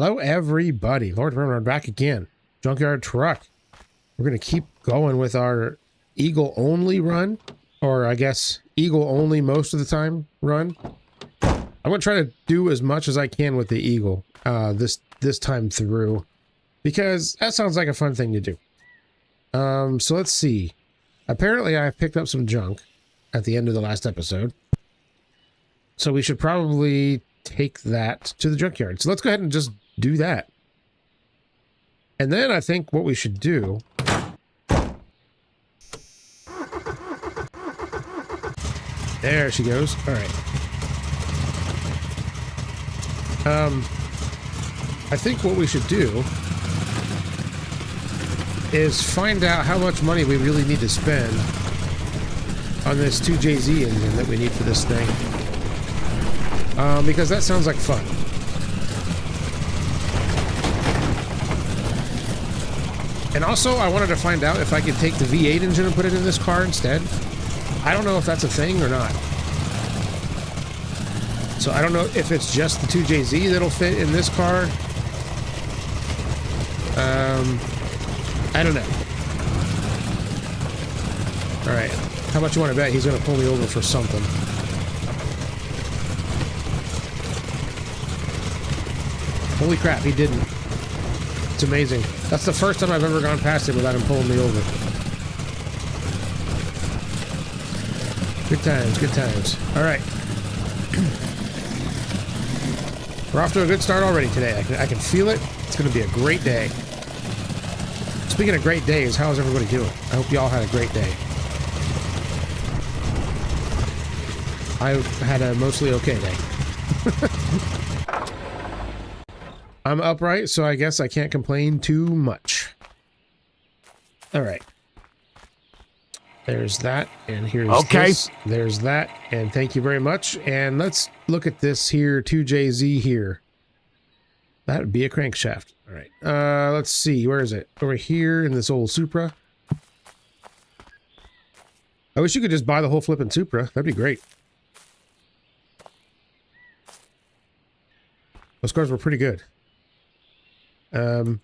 Hello, everybody. Lord Remnant back again. Junkyard Truck. We're going to keep going with our Eagle only run, or I guess Eagle only most of the time run. I'm going to try to do as much as I can with the Eagle this time through, because that sounds like a fun thing to do. So let's see. Apparently I picked up some junk at the end of the last episode, so we should probably take that to the junkyard. So let's go ahead and just do that. And then I think what we should do... There she goes. All right. I think what we should do is find out how much money we really need to spend on this 2JZ engine that we need for this thing. Because that sounds like fun. And also, I wanted to find out if I could take the V8 engine and put it in this car instead. I don't know if that's a thing or not. So I don't know if it's just the 2JZ that'll fit in this car. I don't know. Alright. How much you want to bet he's going to pull me over for something? Holy crap, he didn't. It's amazing. That's the first time I've ever gone past him without him pulling me over. Good times, good times. Alright. We're off to a good start already today. I can feel it. It's going to be a great day. Speaking of great days, how's everybody doing? I hope you all had a great day. I had a mostly okay day. I'm upright, so I guess I can't complain too much. Alright. There's that, and here's this. There's that, and thank you very much. And let's look at this here, 2JZ here. That would be a crankshaft. All right, let's see, where is it? Over here in this old Supra. I wish you could just buy the whole flipping Supra. That'd be great. Those cars were pretty good. It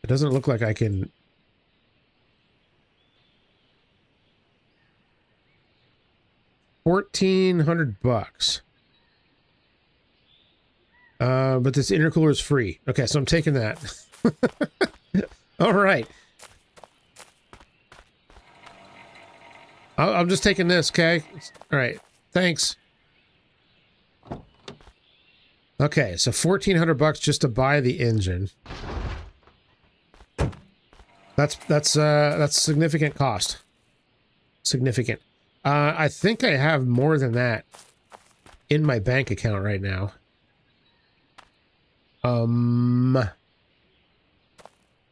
doesn't look like I can... $1,400. But this intercooler is free. Okay, so I'm taking that. All right. I'm just taking this, okay? All right, thanks. Okay, so $1,400 just to buy the engine. That's significant cost. Significant. I think I have more than that in my bank account right now.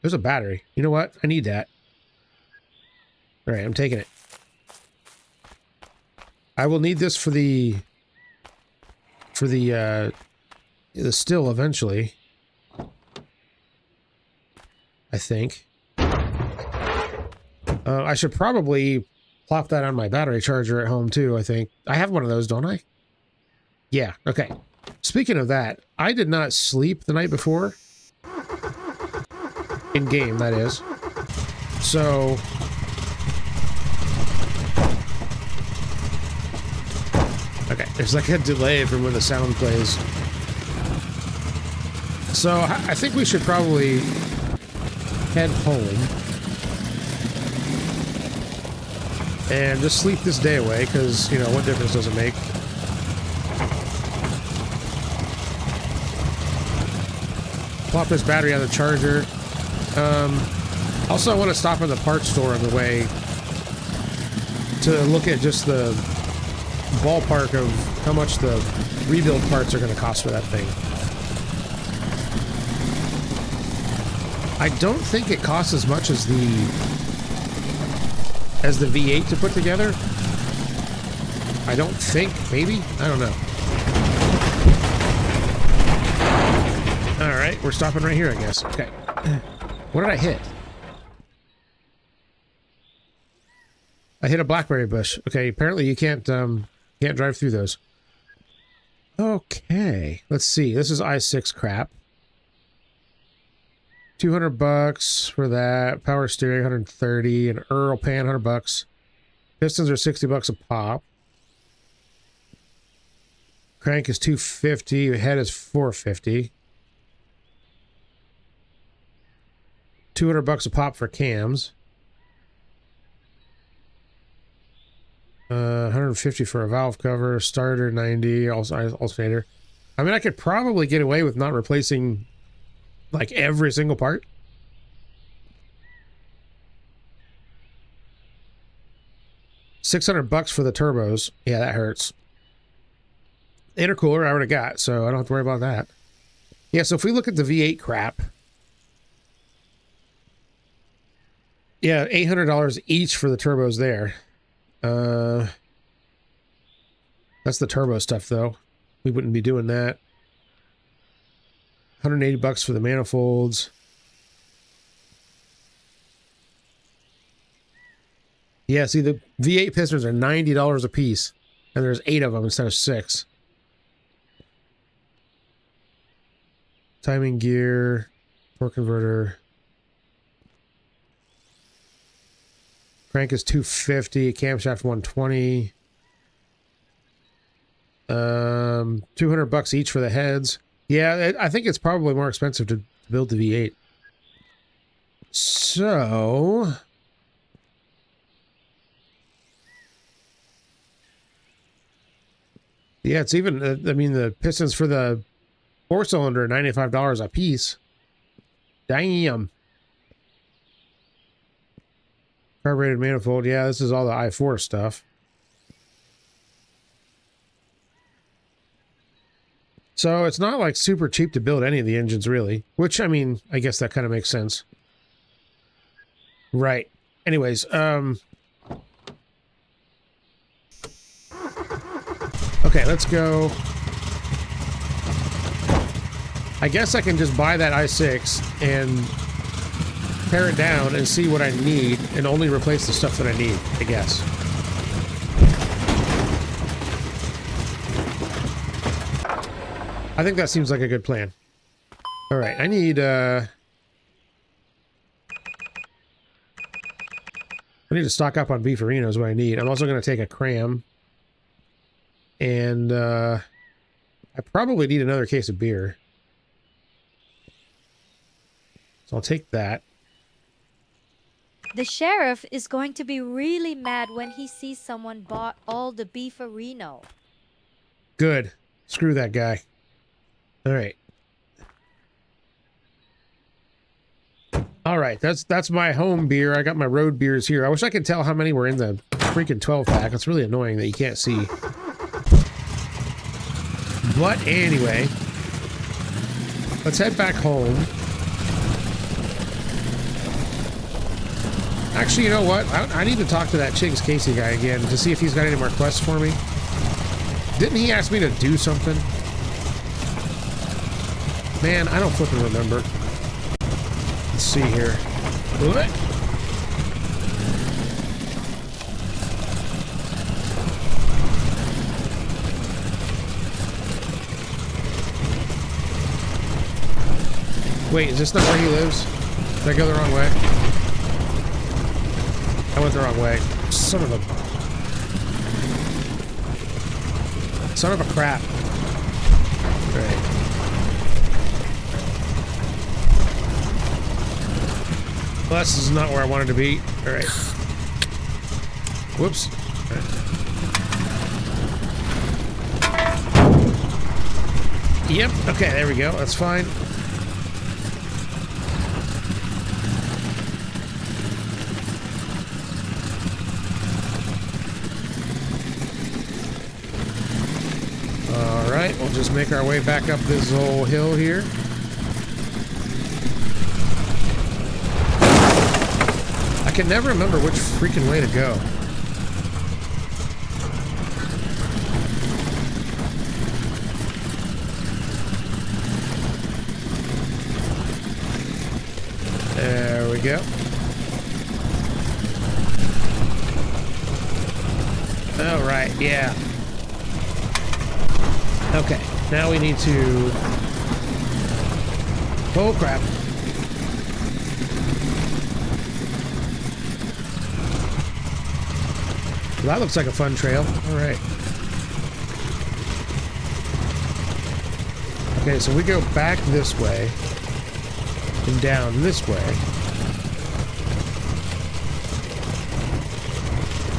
There's a battery. You know what? I need that. All right, I'm taking it. I will need this for the still eventually. I think. I should probably plop that on my battery charger at home too, I think. I have one of those, don't I? Yeah, okay. Speaking of that, I did not sleep the night before. In game, that is. So... okay, there's like a delay from when the sound plays. So, I think we should probably head home. And just sleep this day away, because, you know, what difference does it make? Plop this battery on the charger. Also, I want to stop in the parts store on the way to look at just the ballpark of how much the rebuild parts are going to cost for that thing. I don't think it costs as much as the V8 to put together. I don't think, maybe? I don't know. Alright, we're stopping right here, I guess. Okay. What did I hit? I hit a blackberry bush. Okay, apparently you can't Can't drive through those. Okay, let's see. This is i6 crap. $200 for that. Power steering, 130. An Earl pan, $100. Pistons are $60 a pop. Crank is $250. Head is $450. $200 a pop for cams. 150 for a valve cover. Starter, 90. Alternator. I mean, I could probably get away with not replacing like every single part. $600 for the turbos. Yeah, that hurts. Intercooler I already got, so I don't have to worry about that. Yeah, so if we look at the V8 crap, yeah, $800 each for the turbos there. That's the turbo stuff, though. We wouldn't be doing that. $180 for the manifolds. Yeah, see, the V8 pistons are $90 a piece, and there's 8 of them instead of 6. Timing gear, torque converter. Crank is $250, camshaft $120. $200 each for the heads. Yeah, I think it's probably more expensive to build the V8. So yeah, it's even, I mean, the pistons for the 4-cylinder are $95 a piece. Damn. Carbureted manifold. Yeah, this is all the i4 stuff. So it's not like super cheap to build any of the engines, really. Which, I mean, I guess that kind of makes sense. Right. Anyways, okay, let's go. I guess I can just buy that i6 and tear it down and see what I need and only replace the stuff that I need, I guess. I think that seems like a good plan. All right, I need to stock up on beefarino is what I need. I'm also going to take a cram. And I probably need another case of beer. So I'll take that. The sheriff is going to be really mad when he sees someone bought all the beefarino. Good. Screw that guy. All right. All right, that's my home beer. I got my road beers here. I wish I could tell how many were in the freaking 12-pack. It's really annoying that you can't see. But anyway, let's head back home. Actually, you know what? I need to talk to that Chiggs Casey guy again to see if he's got any more quests for me. Didn't he ask me to do something? Man, I don't flipping remember. Let's see here. What? Wait, is this not where he lives? Did I go the wrong way? I went the wrong way. Son of a crap. Right. Well, this is not where I wanted to be. All right. Whoops. All right. Yep. Okay, there we go. That's fine. Alright, we'll just make our way back up this whole hill here. I can never remember which freaking way to go. There we go. Alright, yeah. Okay, now we need to... Oh, crap. Well, that looks like a fun trail. All right. Okay, so we go back this way and down this way.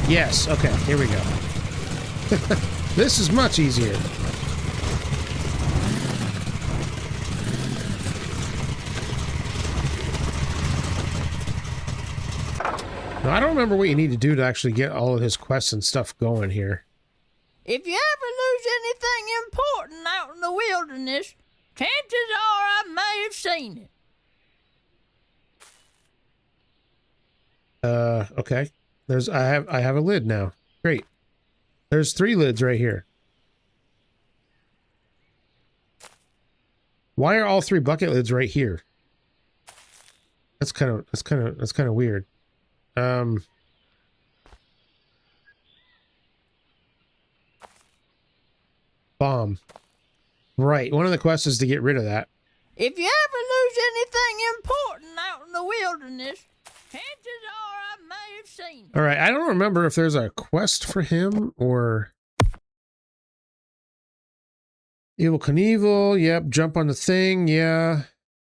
Yes, okay, here we go. This is much easier. Now, I don't remember what you need to do to actually get all of his quests and stuff going here. If you ever lose anything important out in the wilderness, chances are I may have seen it. Okay. I have a lid now. Great. There's 3 lids right here. Why are all 3 bucket lids right here? That's kind of weird. Bomb. Right. One of the quests is to get rid of that. If you ever lose anything important out in the wilderness, chances are I may have seen it. All right. I don't remember if there's a quest for him or... Evil Knievel. Yep. Jump on the thing. Yeah.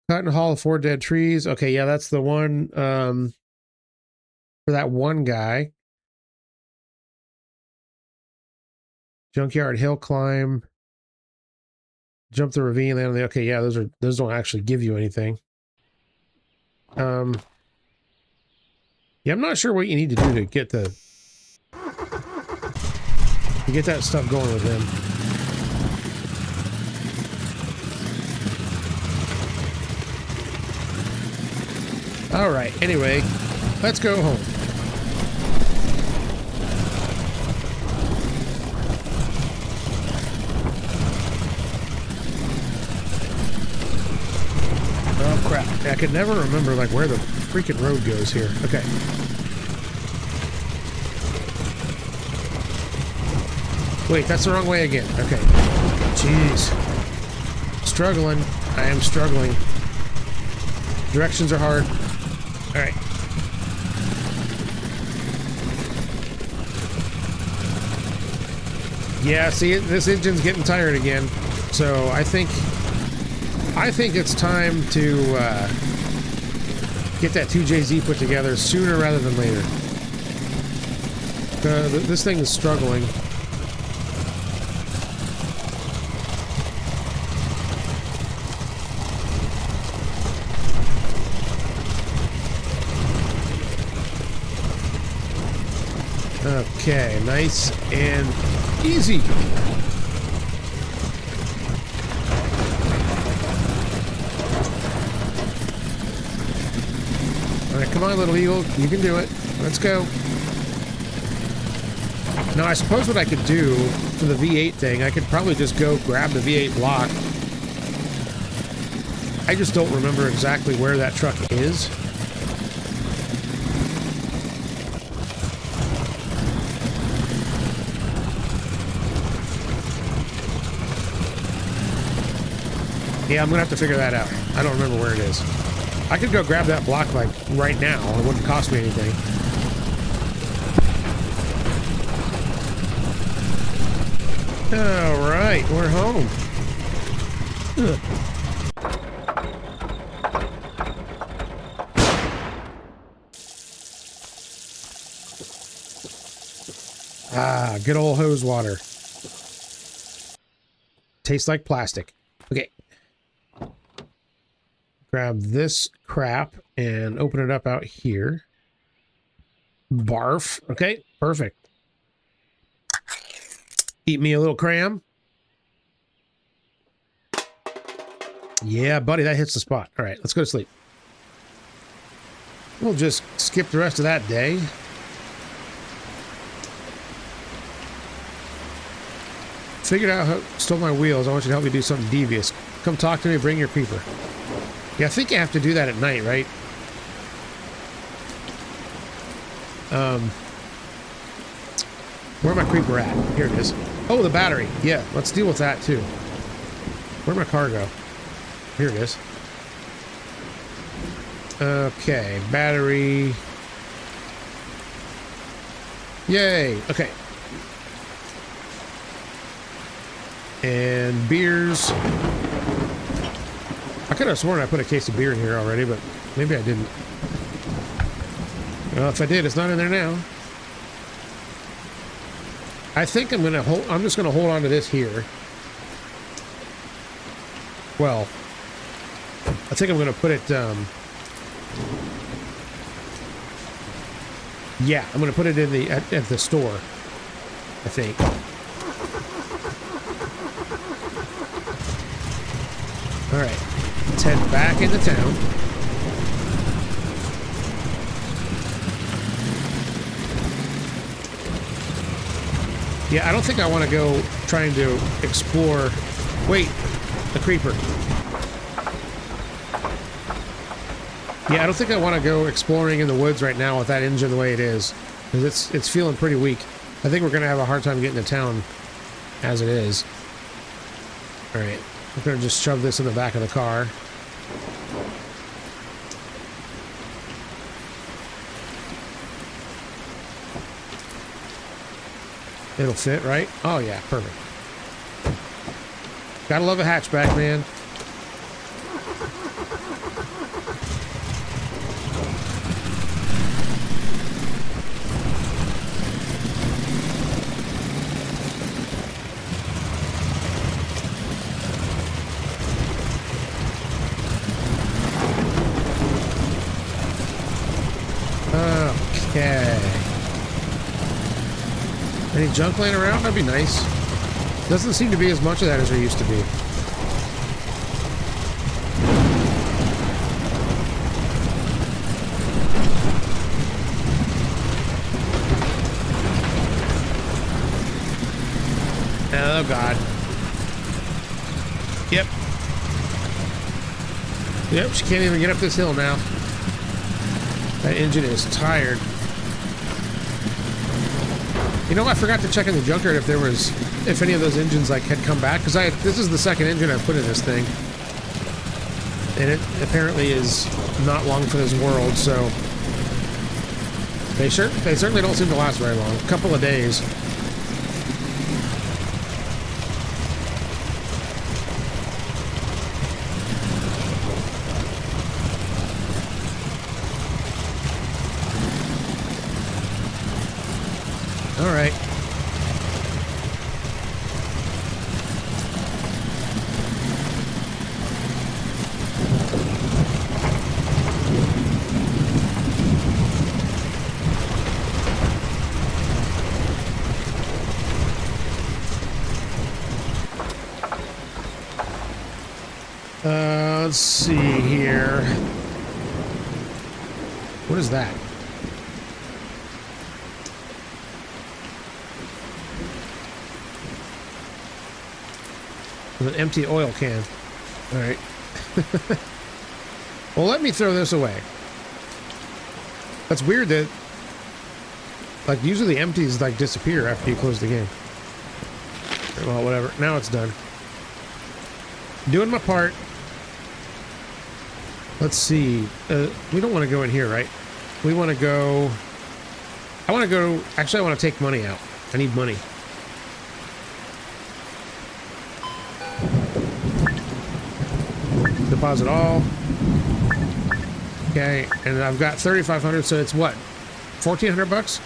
Cut and haul 4 dead trees. Okay. Yeah. That's the one, for that one guy. Junkyard hill climb. Jump the ravine, land on the... Okay, yeah, those don't actually give you anything. Yeah, I'm not sure what you need to do to get that stuff going with him. All right. Anyway, let's go home. Oh crap. I could never remember like where the freaking road goes here. Okay. Wait, that's the wrong way again. Okay. Jeez. Struggling. I am struggling. Directions are hard. Alright. Yeah, see, this engine's getting tired again. So I think it's time to get that 2JZ put together sooner rather than later. This thing is struggling. Okay, nice and easy. All right, come on, little eagle. You can do it. Let's go. Now, I suppose what I could do for the V8 thing, I could probably just go grab the V8 block. I just don't remember exactly where that truck is. Yeah, I'm gonna have to figure that out. I don't remember where it is. I could go grab that block like right now. It wouldn't cost me anything. All right, we're home. Ugh. Ah, good old hose water. Tastes like plastic. Okay. Grab this crap and open it up out here. Barf. Okay, perfect. Eat me a little cram. Yeah, buddy, that hits the spot. All right, let's go to sleep. We'll just skip the rest of that day. Figured out how stole my wheels. I want you to help me do something devious. Come talk to me, bring your creeper. Yeah, I think you have to do that at night, right? Where my creeper at? Here it is. Oh, the battery. Yeah, let's deal with that too. Where'd my car go? Here it is. Okay, battery. Yay. Okay. And beers. I could have sworn I put a case of beer in here already, but maybe I didn't. Well, if I did, it's not in there now. I think I'm gonna hold. I'm just gonna hold on to this here. Well, I think I'm gonna put it. Yeah, I'm gonna put it in the at the store. I think. All right, let's head back into town. Yeah, I don't think I want to go trying to explore. Wait, the creeper. Yeah, I don't think I want to go exploring in the woods right now with that engine the way it is, because it's feeling pretty weak. I think we're gonna have a hard time getting to town as it is. All right, I'm gonna just shove this in the back of the car. It'll fit, right? Oh yeah, perfect. Gotta love a hatchback, man. Okay. Any junk laying around? That'd be nice. Doesn't seem to be as much of that as there used to be. Oh God. Yep. Yep, she can't even get up this hill now. That engine is tired. You know, I forgot to check in the junkyard if any of those engines like had come back, because this is the second engine I've put in this thing, and it apparently is not long for this world. So they certainly don't seem to last very long. A couple of days. All right. Let's see here. What is that? An empty oil can. All right. Well, let me throw this away. That's weird that, like, usually the empties like disappear after you close the game. Well, whatever. Now it's done. Doing my part. Let's see. We don't want to go in here, right? We want to go. I want to go. Actually, I want to take money out. I need money. Deposit all. Okay, and I've got 3,500, so it's what? 1,400 bucks?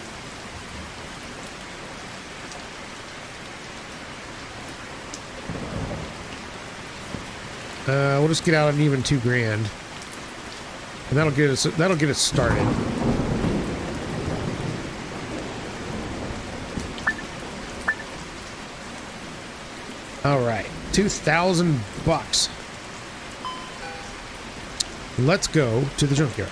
We'll just get out an even 2 grand. And that'll get us started. All right, 2,000 bucks. Let's go to the junkyard.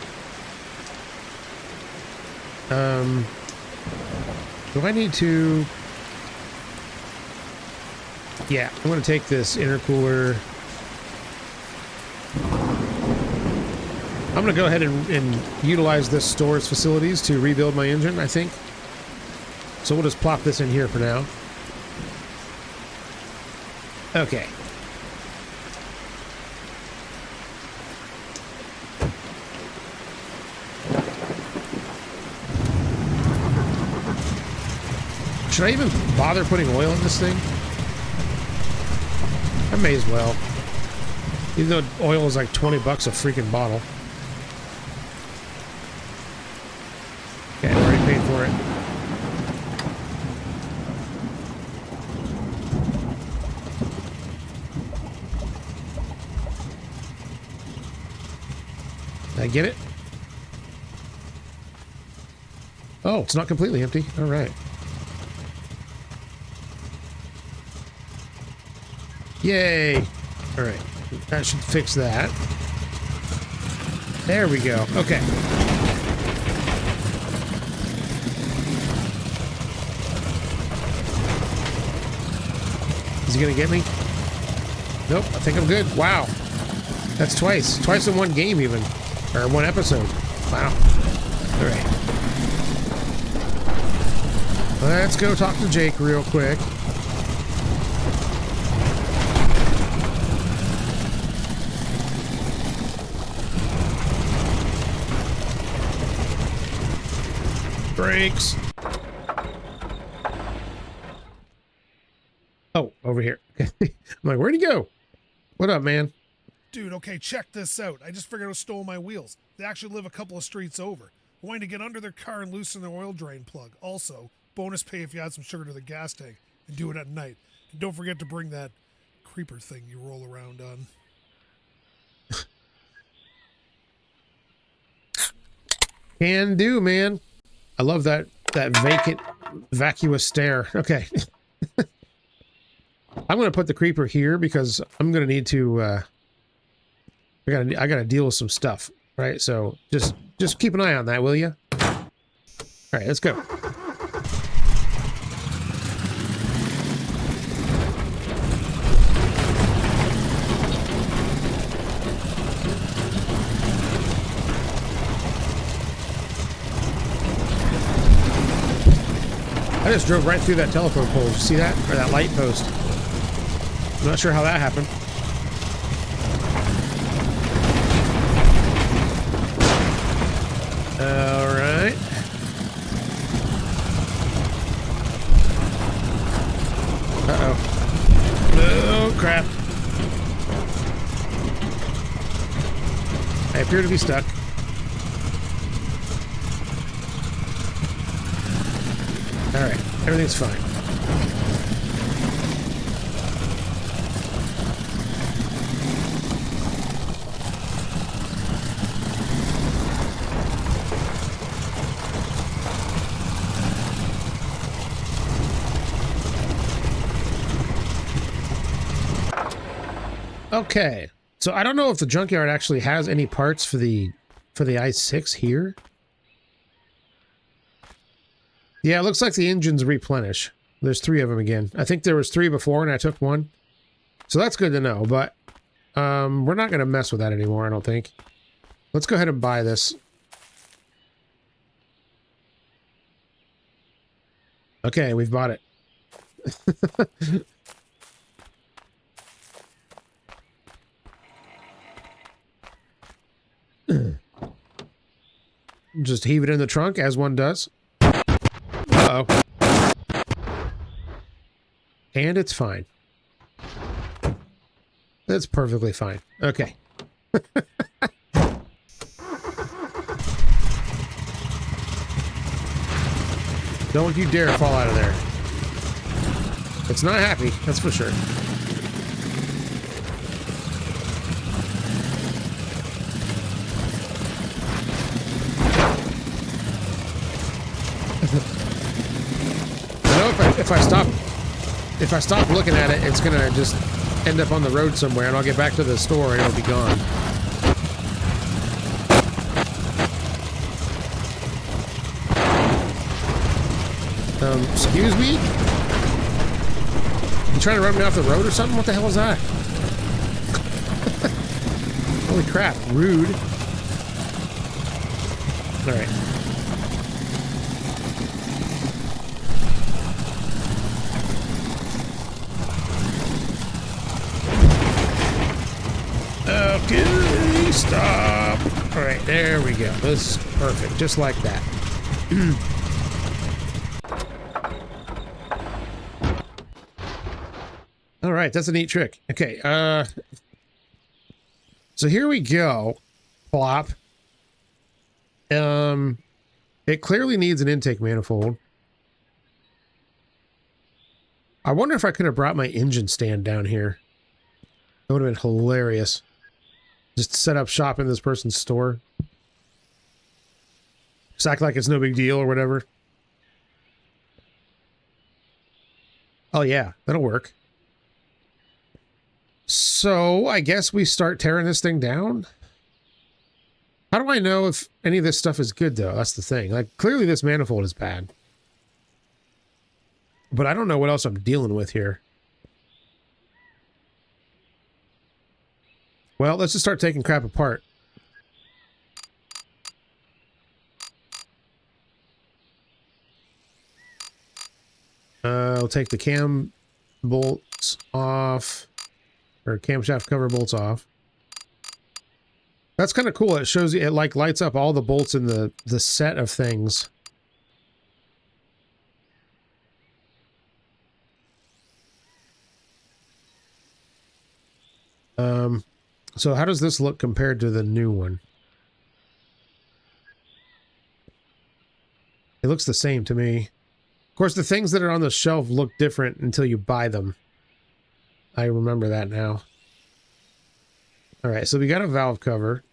Do I need to? Yeah, I'm going to take this intercooler. I'm going to go ahead and utilize this store's facilities to rebuild my engine, I think. So we'll just plop this in here for now. Okay. Should I even bother putting oil in this thing? I may as well. Even though oil is like 20 bucks a freaking bottle. Okay, I already paid for it. Did I get it? Oh, it's not completely empty. All right. Yay! All right. That should fix that. There we go. Okay. Is he gonna get me? Nope, I think I'm good. Wow. That's twice. Twice in one game even. Or one episode. Wow. Alright. Let's go talk to Jake real quick. Brakes. Oh, over here. I'm like, where'd he go? What up, man? Dude, okay, check this out. I just figured out who stole my wheels. They actually live a couple of streets over. I wanted to get under their car and loosen their oil drain plug. Also, bonus pay if you add some sugar to the gas tank and do it at night. And don't forget to bring that creeper thing you roll around on. Can do, man. I love that vacant, vacuous stare. Okay. I'm going to put the creeper here because I'm going to need to, I got to deal with some stuff, right? So just keep an eye on that, will you? All right, let's go. I just drove right through that telephone pole. Did you see that? Or that light post. I'm not sure how that happened. All right. Uh-oh. Oh, crap. I appear to be stuck. All right, everything's fine. Okay, so I don't know if the junkyard actually has any parts for the i6 here. Yeah, it looks like the engines replenish. There's 3 of them again. I think there was 3 before and I took 1. So that's good to know, but we're not going to mess with that anymore, I don't think. Let's go ahead and buy this. Okay, we've bought it. Just heave it in the trunk as one does. Uh-oh. And it's fine. That's perfectly fine. Okay. Don't you dare fall out of there. It's not happy, that's for sure. If I stop looking at it, it's gonna just end up on the road somewhere, and I'll get back to the store and it'll be gone. Excuse me? You trying to run me off the road or something? What the hell is that? Holy crap, rude. All right. Okay, stop. All right, there we go. This is perfect, just like that. All right, that's a neat trick. Okay, so here we go. Plop. It clearly needs an intake manifold. I wonder if I could have brought my engine stand down here. That would have been hilarious. Just set up shop in this person's store. Just act like it's no big deal or whatever. Oh yeah, that'll work. So I guess we start tearing this thing down. How do I know if any of this stuff is good though? That's the thing. Like clearly this manifold is bad. But I don't know what else I'm dealing with here. Well, let's just start taking crap apart. I'll take the cam bolts off, or camshaft cover bolts off. That's kind of cool. It shows you, it like lights up all the bolts in the set of things. So how does this look compared to the new one? It looks the same to me. Of course, the things that are on the shelf look different until you buy them. I remember that now. All right, so we got a valve cover.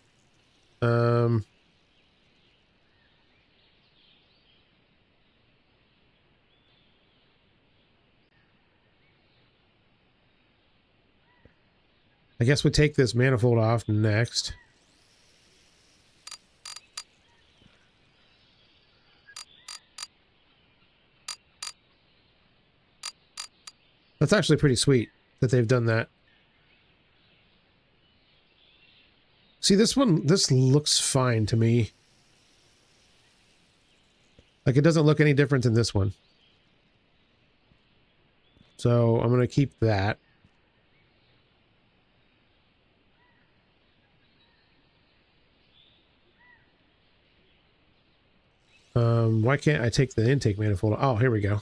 I guess we take this manifold off next. That's actually pretty sweet that they've done that. See, this looks fine to me. Like, it doesn't look any different than this one. So, I'm going to keep that. Why can't I take the intake manifold? Oh, here we go.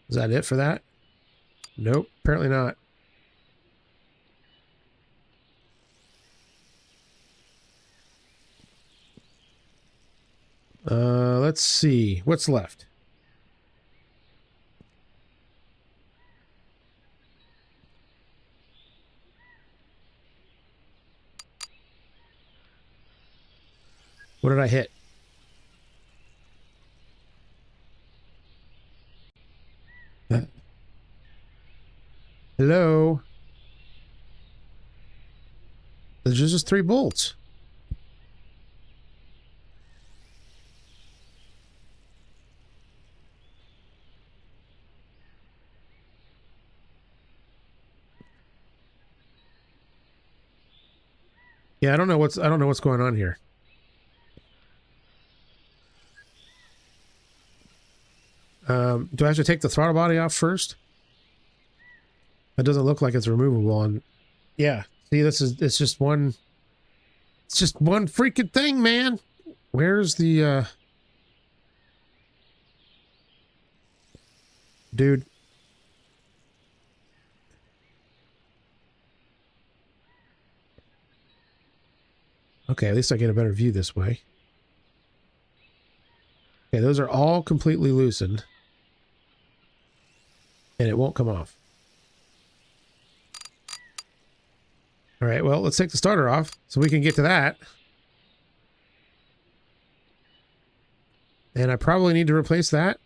Is that it for that? Nope, apparently not. Let's see. What's left? What did I hit? Hello? There's just 3 bolts. Yeah, I don't know what's going on here. Do I have to take the throttle body off first? That doesn't look like it's removable. And yeah, see, it's just one freaking thing, man. Where's the dude? Okay, at least I get a better view this way. Okay, those are all completely loosened. And it won't come off. All right, well, let's take the starter off so we can get to that. And I probably need to replace that.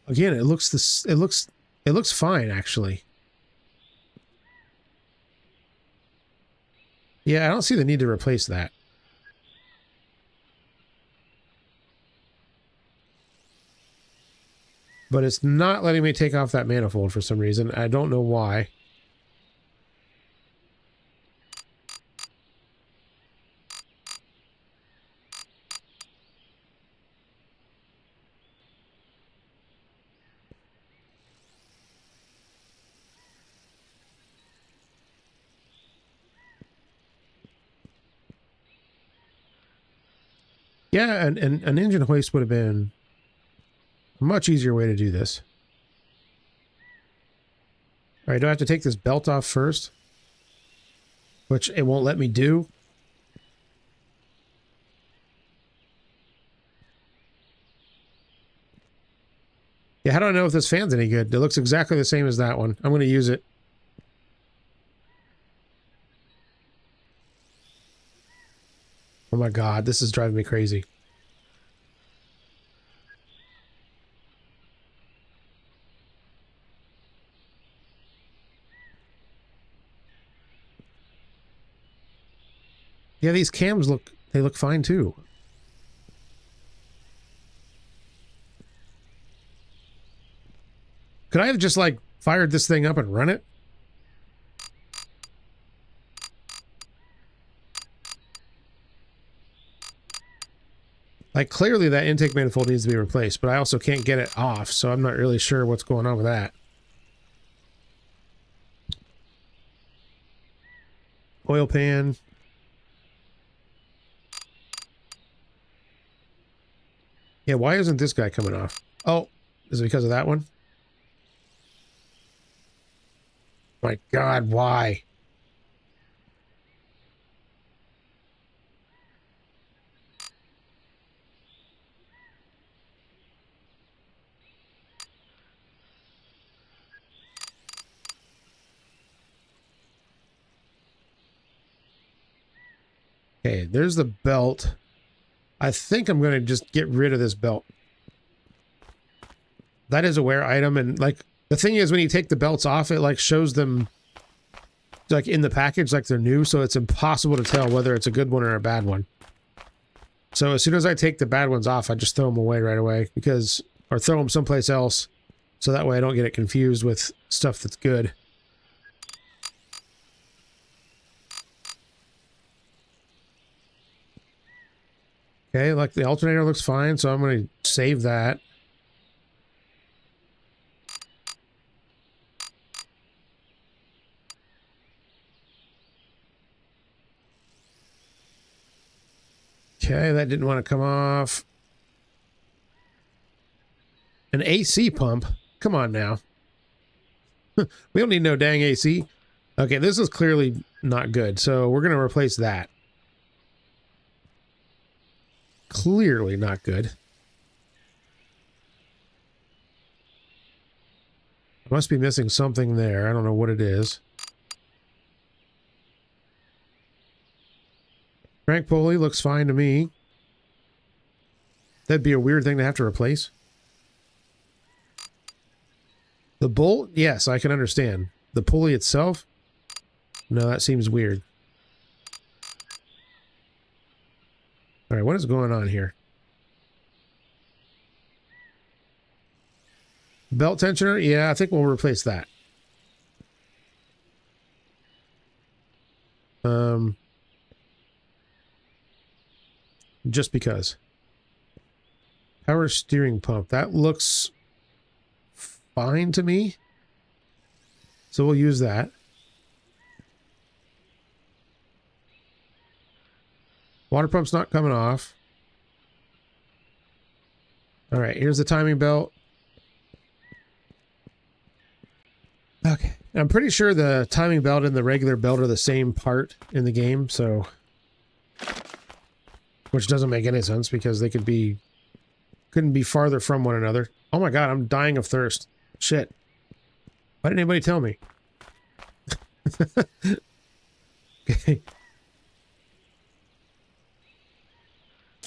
Again, it looks fine actually. Yeah, I don't see the need to replace that. But it's not letting me take off that manifold for some reason. I don't know why. Yeah, and an engine hoist would have been a much easier way to do this. All right, do I have to take this belt off first? Which it won't let me do. Yeah, how do I know if this fan's any good? It looks exactly the same as that one. I'm going to use it. Oh my god, this is driving me crazy. Yeah, these cams they look fine too. Could I have just like fired this thing up and run it? Like clearly that intake manifold needs to be replaced, but I also can't get it off, so I'm not really sure what's going on with that. Oil pan. Yeah, why isn't this guy coming off? Oh, is it because of that one? My God, why? Okay, there's the belt. I think I'm going to just get rid of this belt. That is a wear item, and like the thing is when you take the belts off, it like shows them like in the package like they're new, so it's impossible to tell whether it's a good one or a bad one. So as soon as I take the bad ones off, I just throw them away right away because, or throw them someplace else, so that way I don't get it confused with stuff that's good. Okay, like the alternator looks fine, so I'm going to save that. Okay, that didn't want to come off. An AC pump? Come on now. We don't need no dang AC. Okay, this is clearly not good, so we're going to replace that. Clearly not good. I must be missing something there. I don't know what it is. Crank pulley looks fine to me. That'd be a weird thing to have to replace. The bolt, yes, I can understand. The pulley itself? No, that seems weird. All right, what is going on here? Belt tensioner? Yeah, I think we'll replace that. Just because. Power steering pump. That looks fine to me. So we'll use that. Water pump's not coming off. All right, here's the timing belt. Okay. I'm pretty sure the timing belt and the regular belt are the same part in the game, so... Which doesn't make any sense because they couldn't be farther from one another. Oh my god, I'm dying of thirst. Shit. Why didn't anybody tell me? Okay.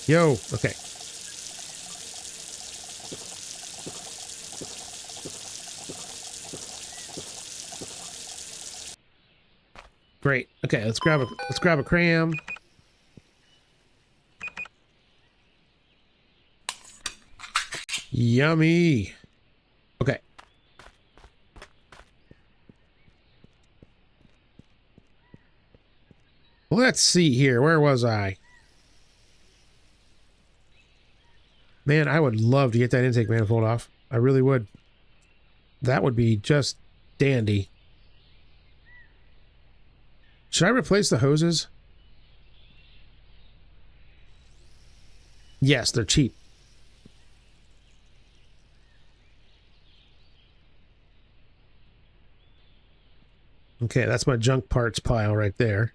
Yo, okay. Great. Okay, let's grab a cram. Yummy. Okay. Let's see here. Where was I? Man, I would love to get that intake manifold off. I really would. That would be just dandy. Should I replace the hoses? Yes, they're cheap. Okay, that's my junk parts pile right there.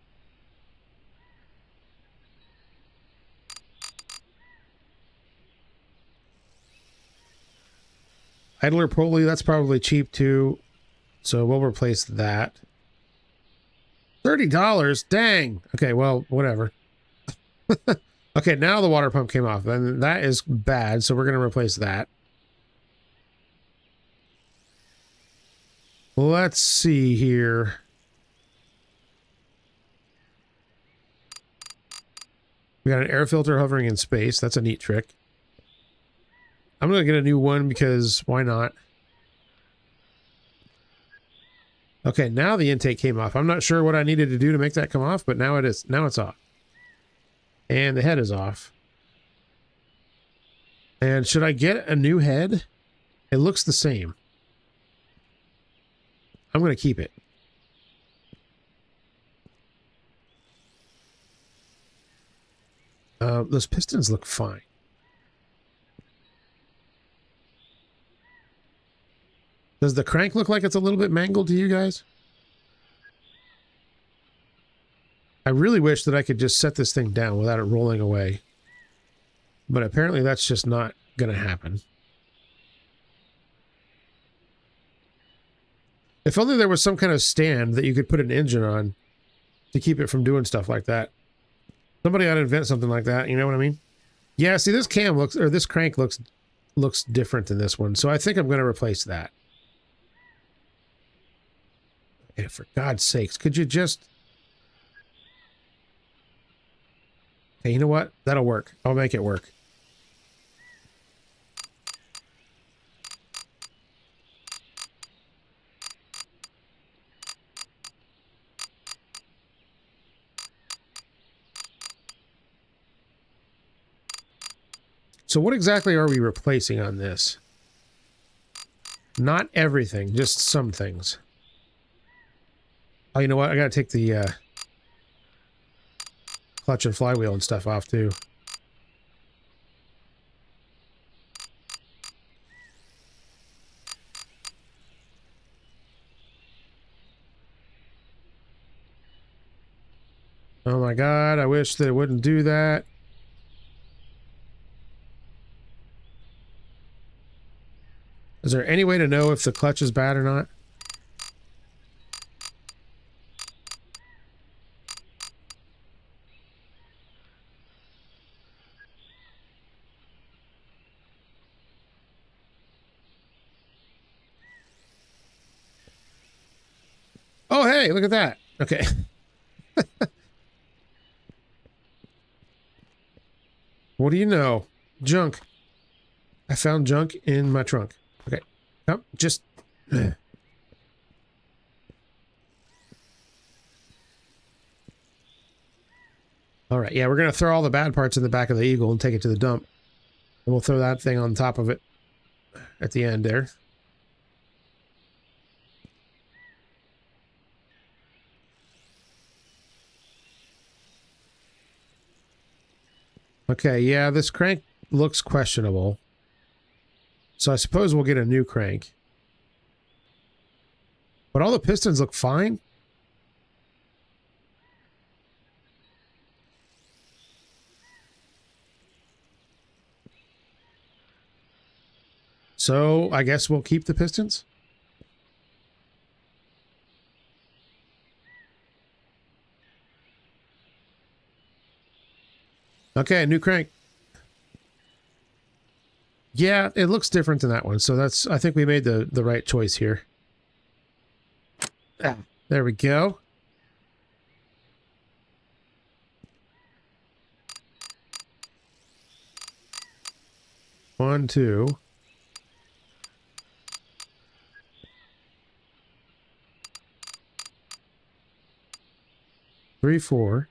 Idler pulley, that's probably cheap too. So we'll replace that. $30? Dang. Okay, well, whatever. Okay, now the water pump came off. And that is bad, so we're going to replace that. Let's see here. We got an air filter hovering in space. That's a neat trick. I'm going to get a new one because why not? Okay, now the intake came off. I'm not sure what I needed to do to make that come off, but now it is. Now it's off. And the head is off. And should I get a new head? It looks the same. I'm going to keep it. Those pistons look fine. Does the crank look like it's a little bit mangled to you guys? I really wish that I could just set this thing down without it rolling away. But apparently that's just not going to happen. If only there was some kind of stand that you could put an engine on to keep it from doing stuff like that. Somebody ought to invent something like that, you know what I mean? Yeah, see, this cam looks, or this crank looks different than this one, so I think I'm going to replace that. Okay, for God's sakes, could you just... Okay, you know what? That'll work. I'll make it work. So what exactly are we replacing on this? Not everything, just some things. Oh, you know what? I gotta take the clutch and flywheel and stuff off too. Oh my God, I wish that it wouldn't do that. Is there any way to know if the clutch is bad or not? Oh, hey, look at that. Okay. What do you know? Junk. I found junk in my trunk. Okay. Nope, just... All right, yeah, we're going to throw all the bad parts in the back of the Eagle and take it to the dump. And we'll throw that thing on top of it at the end there. Okay, yeah, this crank looks questionable. So I suppose we'll get a new crank. But all the pistons look fine. So I guess we'll keep the pistons. Okay, new crank. Yeah, it looks different than that one. So that's, I think we made the right choice here. Ah, there we go. One, two. Three, 4.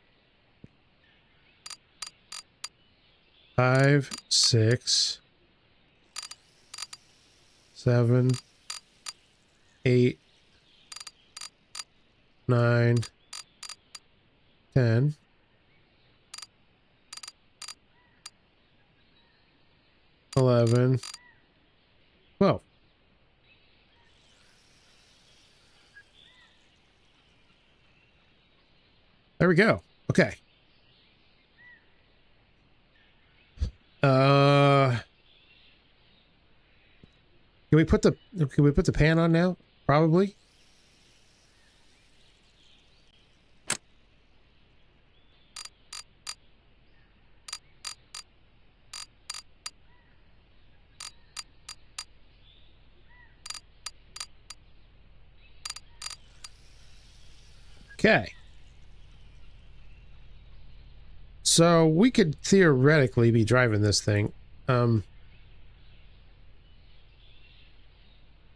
5, 6, 7, 8, 9, 10. 11, 12. There we go. Okay. Can we put the pan on now? Probably. Okay. So we could theoretically be driving this thing,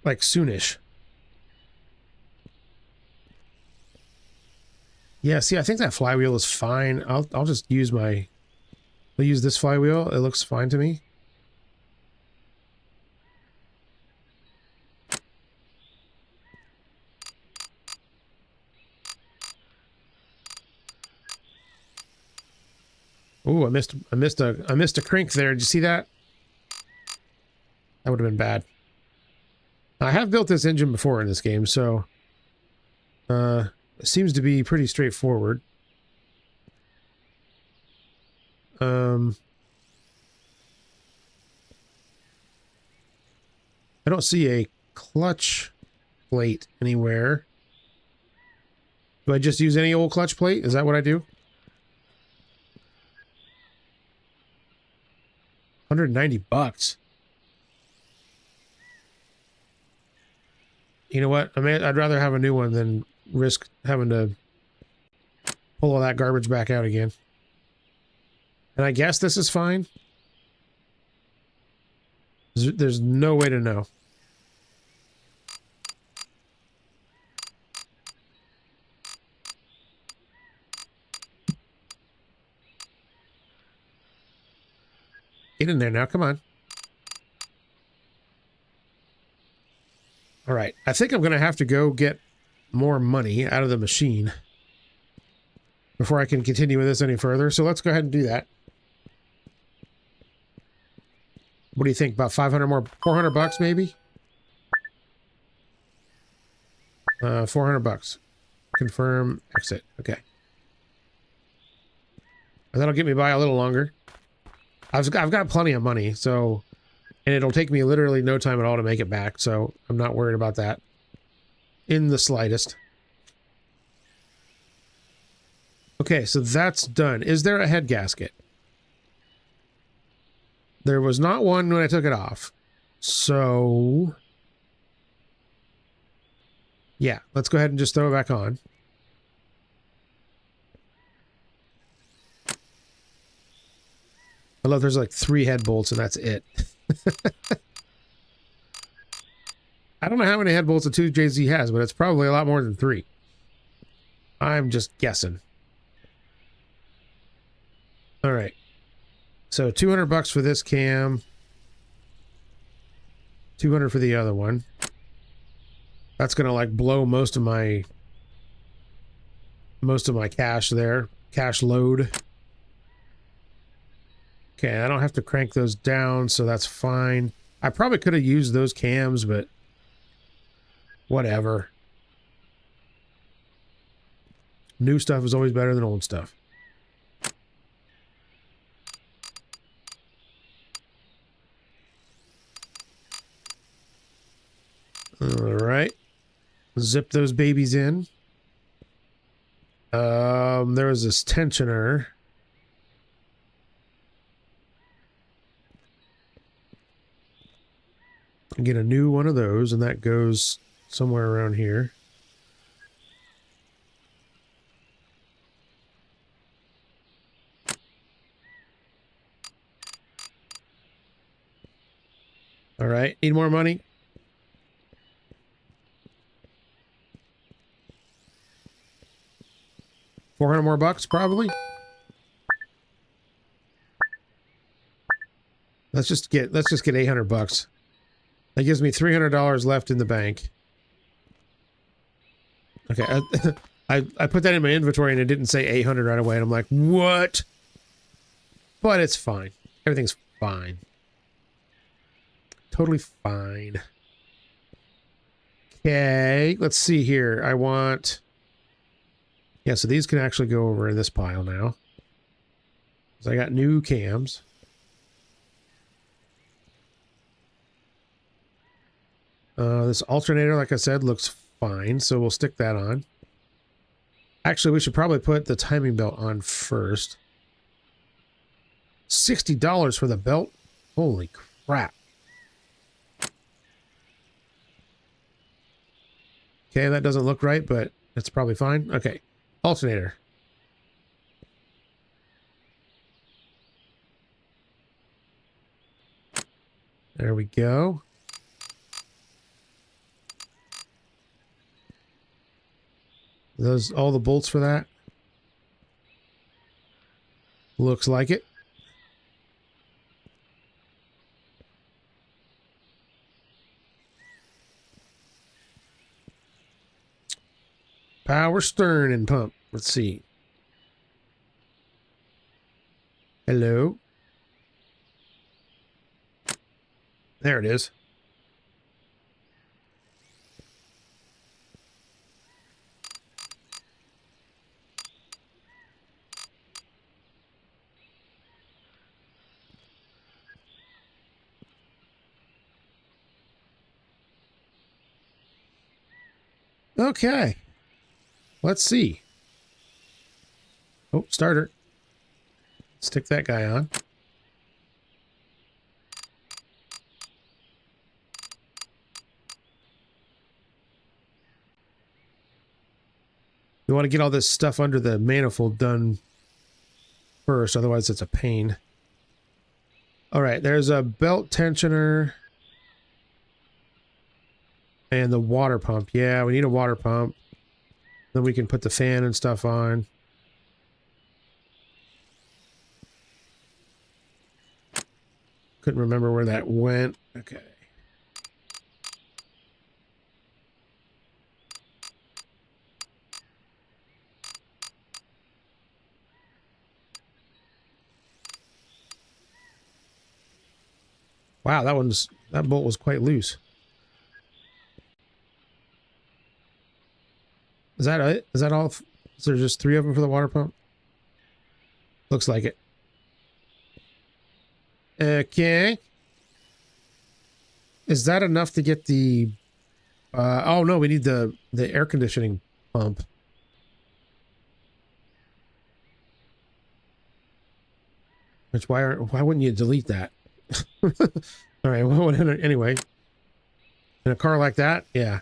like soonish. Yeah, see, I think that flywheel is fine. I'll just use I'll use this flywheel. It looks fine to me. Ooh, I missed a crank there. Did you see that? That would have been bad. I have built this engine before in this game, so it seems to be pretty straightforward. I don't see a clutch plate anywhere. Do I just use any old clutch plate? Is that what I do? 190 bucks. You know what? I'd rather have a new one than risk having to pull all that garbage back out again. And I guess this is fine. There's no way to know. Get in there now, come on. All right, I think I'm going to have to go get more money out of the machine before I can continue with this any further. So let's go ahead and do that. What do you think? About 500 more, 400 bucks maybe? 400 bucks. Confirm, exit. Okay. And that'll get me by a little longer. I've got plenty of money, so, and it'll take me literally no time at all to make it back, so I'm not worried about that in the slightest. Okay, so that's done. Is there a head gasket? There was not one when I took it off. So, yeah, let's go ahead and just throw it back on. I love there's like 3 head bolts and that's it. I don't know how many head bolts a 2JZ has, but it's probably a lot more than 3. I'm just guessing. All right. So 200 bucks for this cam. 200 for the other one. That's going to like blow most of my cash there. Cash load. Okay, I don't have to crank those down, so that's fine. I probably could have used those cams, but whatever. New stuff is always better than old stuff. All right. Zip those babies in. There was this tensioner. Get a new one of those, and that goes somewhere around here. All right, need more money? $400 more bucks, probably. Let's just get 800 bucks. That gives me $300 left in the bank. Okay, I put that in my inventory and it didn't say 800 right away, and I'm like, what? But it's fine. Everything's fine. totally fine. Okay, let's see here. I want... Yeah, so these can actually go over in this pile now. So I got new cams. This alternator, like I said, looks fine, so we'll stick that on. Actually, we should probably put the timing belt on first. $60 for the belt? Holy crap. Okay, that doesn't look right, but it's probably fine. Okay, alternator. There we go. Those all the bolts for that? Looks like it. Power stern and pump. Let's see. Hello. There it is. Okay. Let's see. Oh, starter. Stick that guy on. We want to get all this stuff under the manifold done first, otherwise it's a pain. All right, there's a belt tensioner and the water pump. Yeah, we need a water pump. Then we can put the fan and stuff on. Couldn't remember where that went. Okay. Wow, that bolt was quite loose. Is that it? Is that all? Is there just 3 of them for the water pump? Looks like it. Okay. Is that enough to get the... oh, no, we need the air conditioning pump. Which, why wouldn't you delete that? All right, well, anyway. In a car like that, yeah.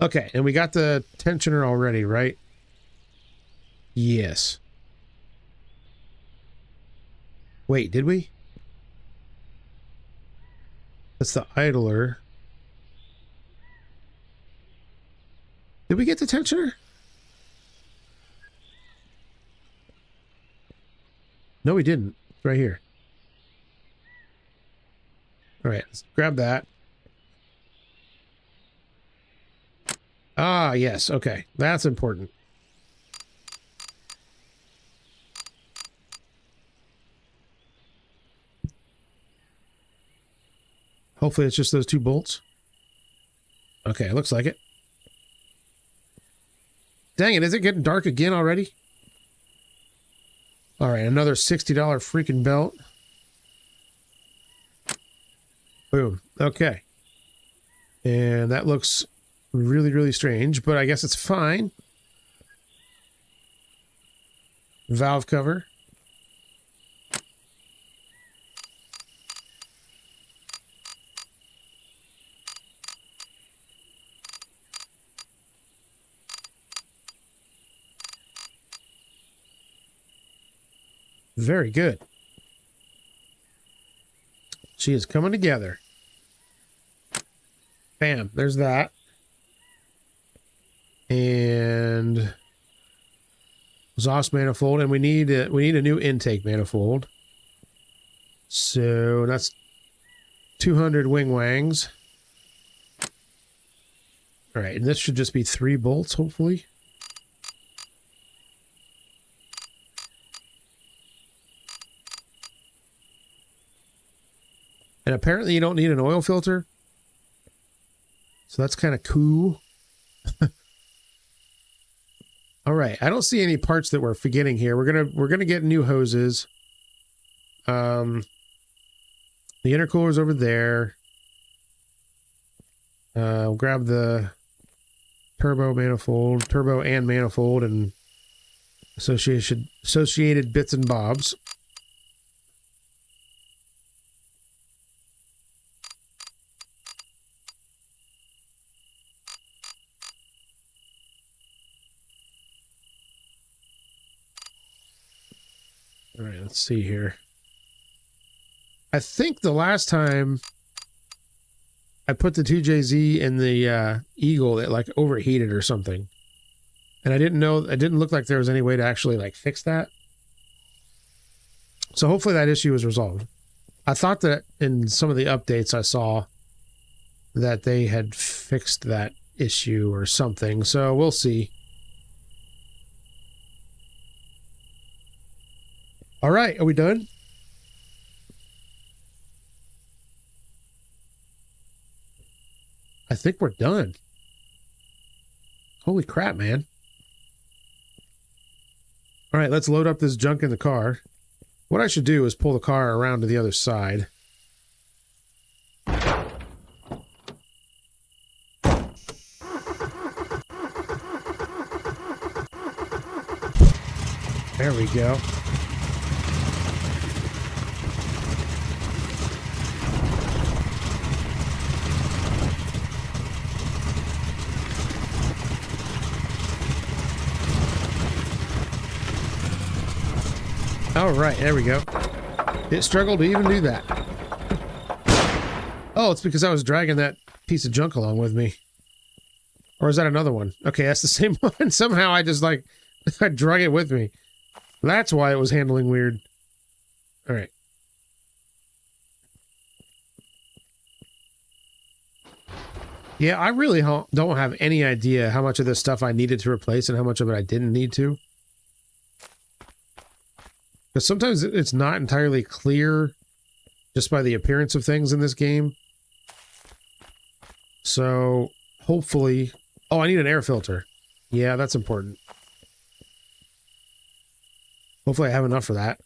Okay, and we got the tensioner already, right? Yes. Wait, did we? That's the idler. Did we get the tensioner? No, we didn't. It's right here. All right, let's grab that. Ah, yes. Okay. That's important. Hopefully it's just those 2 bolts. Okay, looks like it. Dang it, is it getting dark again already? All right, another $60 freaking belt. Boom. Okay. And that looks really, really strange, but I guess it's fine. Valve cover. Very good. She is coming together. Bam, there's that. And exhaust manifold, and we need a new intake manifold. So that's 200 wing wangs. All right, and this should just be 3 bolts, hopefully. And apparently you don't need an oil filter. So that's kind of cool. All right, I don't see any parts that we're forgetting here. We're gonna get new hoses. The intercooler's over there. We'll grab the turbo and manifold, and associated bits and bobs. All right, let's see here. I think the last time I put the 2JZ in the Eagle, it like overheated or something. And I didn't know, it didn't look like there was any way to actually like fix that. So hopefully that issue is resolved. I thought that in some of the updates I saw that they had fixed that issue or something. So we'll see. All right, are we done? I think we're done. Holy crap, man. All right, let's load up this junk in the car. What I should do is pull the car around to the other side. There we go. All right, there we go. It struggled to even do that. Oh, it's because I was dragging that piece of junk along with me. Or is that another one? Okay, that's the same one. Somehow I just like, I drug it with me. That's why it was handling weird. All right. Yeah, I really don't have any idea how much of this stuff I needed to replace and how much of it I didn't need to. Because sometimes it's not entirely clear just by the appearance of things in this game. So, hopefully... Oh, I need an air filter. Yeah, that's important. Hopefully I have enough for that.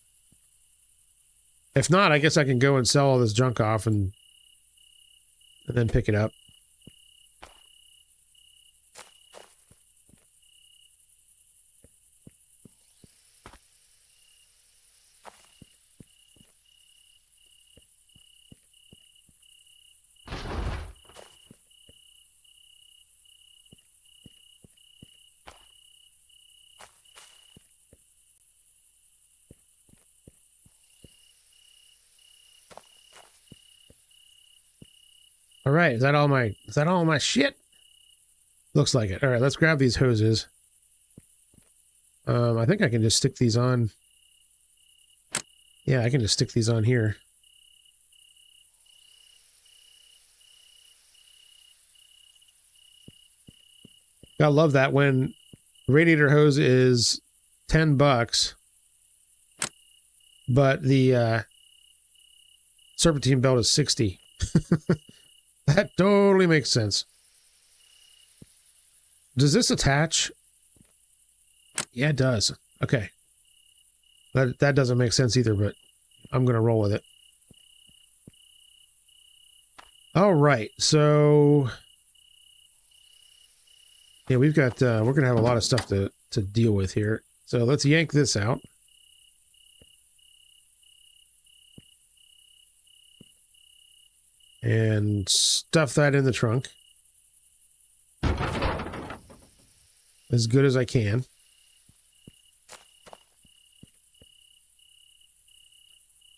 If not, I guess I can go and sell all this junk off and then pick it up. All right, is that all my shit? Looks like it. All right, let's grab these hoses. I think I can just stick these on. Yeah, I can just stick these on here. I love that when radiator hose is $10, but the serpentine belt is 60. That totally makes sense. Does this attach? Yeah, it does. Okay. That doesn't make sense either, but I'm going to roll with it. All right. So yeah, we've got we're going to have a lot of stuff to deal with here. So let's yank this out. And stuff that in the trunk as good as I can.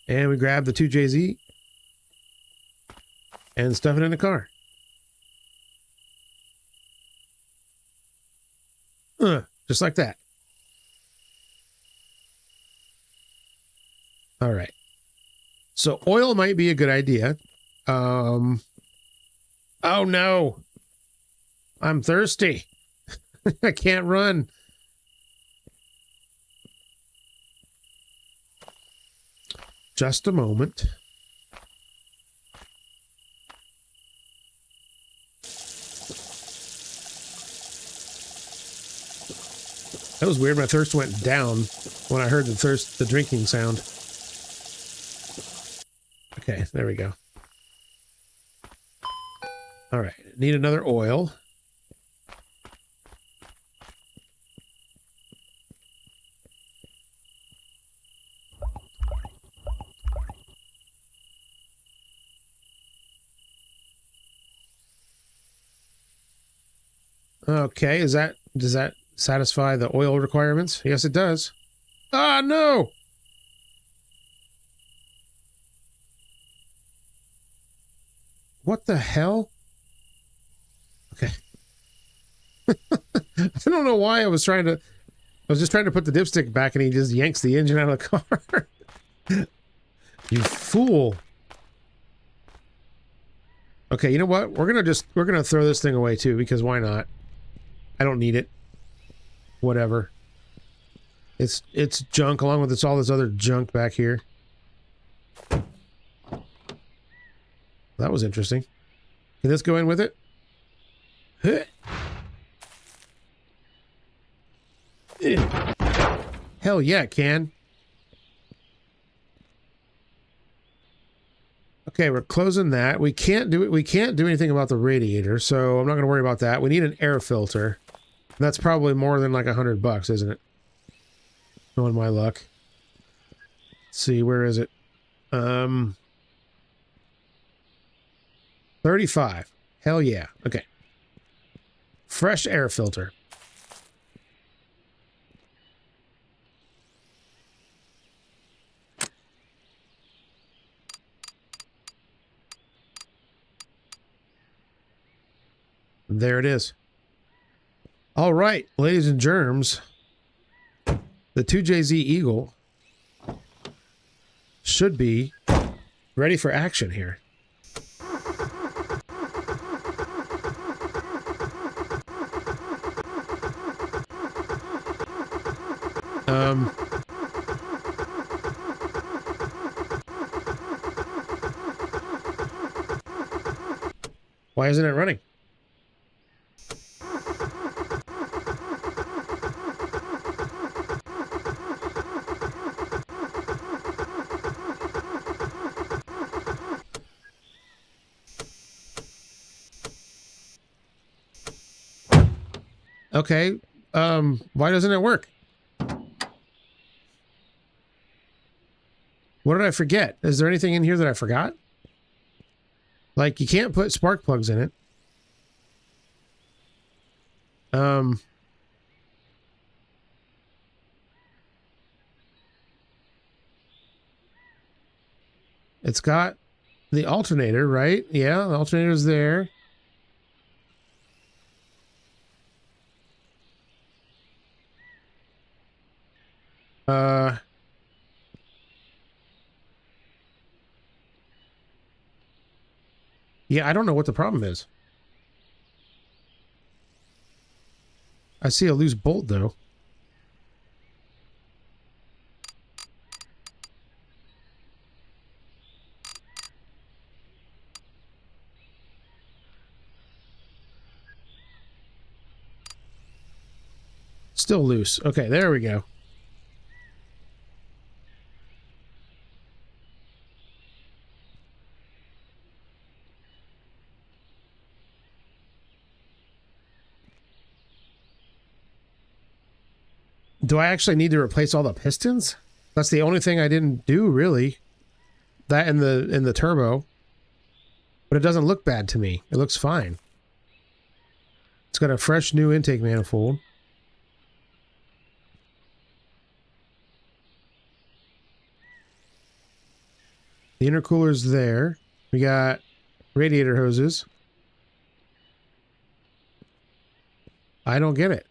And we grab the 2JZ and stuff it in the car. Just like that. All right. So oil might be a good idea. Oh no. I'm thirsty. I can't run. Just a moment. That was weird. My thirst went down when I heard the drinking sound. Okay, there we go. All right, need another oil. Okay, does that satisfy the oil requirements? Yes, it does. Ah, no! What the hell? Okay. I don't know why I was just trying to put the dipstick back and he just yanks the engine out of the car. You fool. Okay, you know what? We're gonna throw this thing away too, because why not? I don't need it. Whatever. It's junk along with all this other junk back here. That was interesting. Can this go in with it? Hell yeah, it can. Okay, we're closing that. We can't do it. We can't do anything about the radiator, so I'm not going to worry about that. We need an air filter. That's probably more than like $100, isn't it? Knowing my luck. Let's see, where is it? 35. Hell yeah. Okay. Fresh air filter. There it is. All right, ladies and germs, the 2JZ Eagle should be ready for action here. Why isn't it running? Okay, why doesn't it work? What did I forget? Is there anything in here that I forgot? Like, you can't put spark plugs in it. It's got the alternator, right? Yeah, the alternator's there. Yeah, I don't know what the problem is. I see a loose bolt, though. Still loose. Okay, there we go. Do I actually need to replace all the pistons? That's the only thing I didn't do, really. That in the turbo. But it doesn't look bad to me. It looks fine. It's got a fresh new intake manifold. The intercooler's there. We got radiator hoses. I don't get it.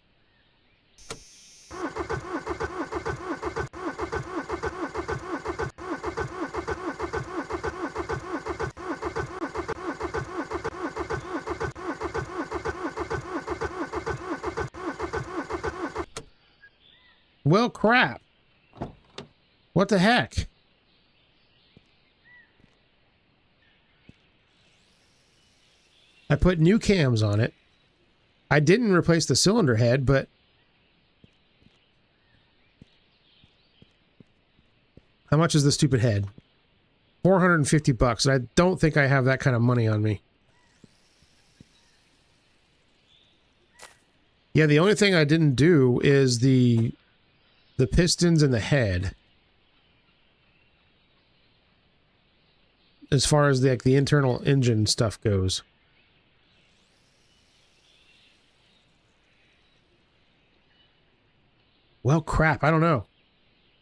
Well, crap. What the heck? I put new cams on it. I didn't replace the cylinder head, but how much is the stupid head? $450, and I don't think I have that kind of money on me. Yeah, the only thing I didn't do is the pistons and the head. As far as the internal engine stuff goes. Well, crap, I don't know.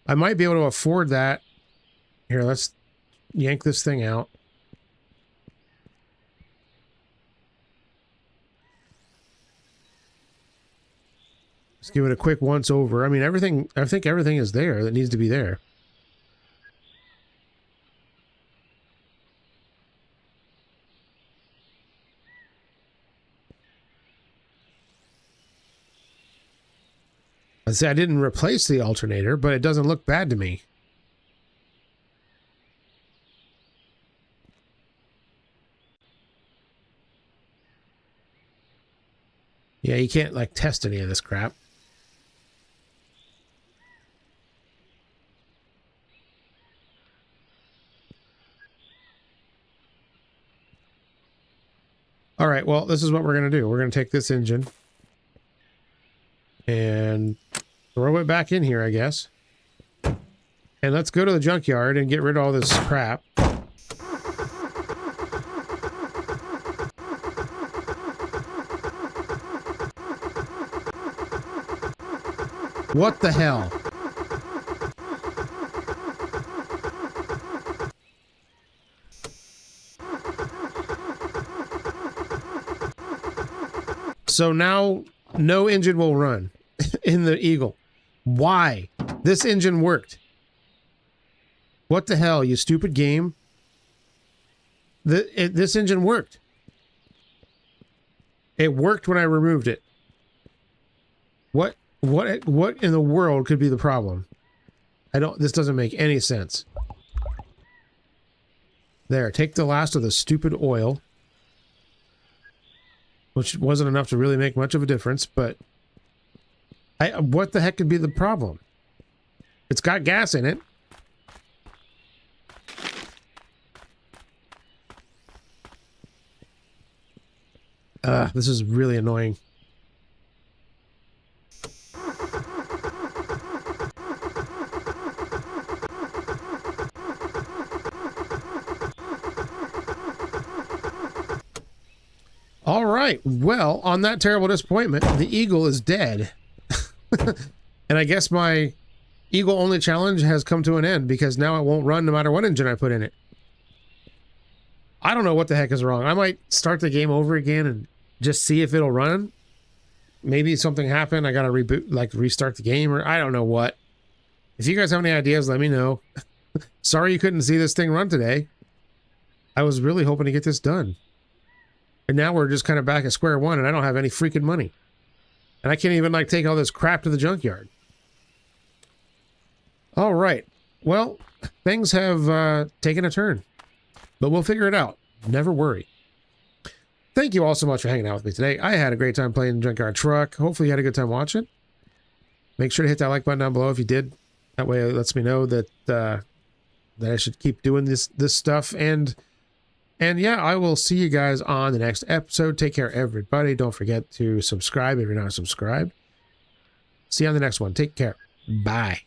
I might be able to afford that. Here, let's yank this thing out. Let's give it a quick once over. I mean, everything, I think everything is there that needs to be there. I say I didn't replace the alternator, but it doesn't look bad to me. Yeah, you can't like test any of this crap. All right, well, this is what we're going to do. We're going to take this engine and throw it back in here, I guess. And let's go to the junkyard and get rid of all this crap. What the hell? So now no engine will run in the Eagle. Why? This engine worked. What the hell, you stupid game? This engine worked. It worked when I removed it. What in the world could be the problem? This doesn't make any sense. There, take the last of the stupid oil. Which wasn't enough to really make much of a difference, but what the heck could be the problem? It's got gas in it. This is really annoying. All right, well, on that terrible disappointment, the Eagle is dead. And I guess my Eagle only challenge has come to an end because now it won't run no matter what engine I put in it. I don't know what the heck is wrong. I might start the game over again and just see if it'll run. Maybe something happened. I gotta reboot, like restart the game, or I don't know what. If you guys have any ideas, let me know. Sorry you couldn't see this thing run today. I was really hoping to get this done. And now we're just kind of back at square one, and I don't have any freaking money. And I can't even, like, take all this crap to the junkyard. All right. Well, things have taken a turn. But we'll figure it out. Never worry. Thank you all so much for hanging out with me today. I had a great time playing Junkyard Truck. Hopefully you had a good time watching. Make sure to hit that like button down below if you did. That way it lets me know that that I should keep doing this stuff. And yeah, I will see you guys on the next episode. Take care, everybody. Don't forget to subscribe if you're not subscribed. See you on the next one. Take care. Bye.